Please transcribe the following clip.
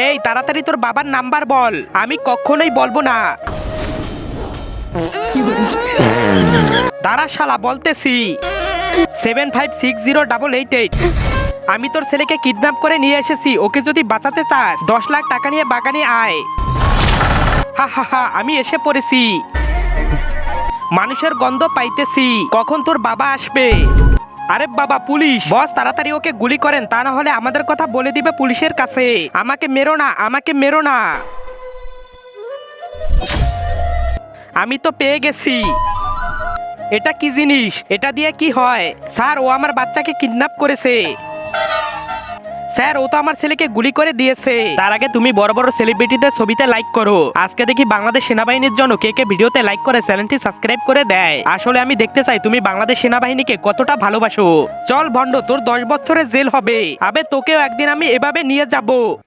এই তাড়াতাড়ি তোর বাবার নাম্বার বল। আমি কখনোই বলবো না। দাঁড়া শালা, বলতেছি 75608888। আমি তোর ছেলেকে কিডন্যাপ করে নিয়ে এসেছি। ওকে যদি বাঁচাতে চাস 10 লাখ টাকা নিয়ে বাগানে আয়। হা হা হা, আমি এসে পড়েছি। মানুষের গন্ধ পাইতেছি। কখন তোর বাবা আসবে? আরে বাবা, পুলিশ! বস তাড়াতাড়ি ওকে গুলি করেন, তা না হলে আমাদের কথা বলে দিবে পুলিশের কাছে। আমাকে মেরো না, আমাকে মেরো না। আমি তো পেয়ে গেছি। এটা কি জিনিস? এটা দিয়ে কি হয়? স্যার, ও আমার বাচ্চাকে কিডন্যাপ করেছে। স্যার, ও তো আমার ছেলেকে গুলি করে দিয়েছে। তার আগে তুমি বড় বড় সেলিব্রিটিদের ছবিতে লাইক করো। আজকে দেখি বাংলাদেশ সেনাবাহিনীর জন্য কে কে ভিডিওতে লাইক করে চ্যানেলটি সাবস্ক্রাইব করে দেয়। আসলে আমি দেখতে চাই তুমি বাংলাদেশ সেনাবাহিনীকে কতটা ভালোবাসো। চল ভণ্ড, তোর 10 বছরের জেল হবে। আবে তোকেও একদিন আমি এভাবে নিয়ে যাব।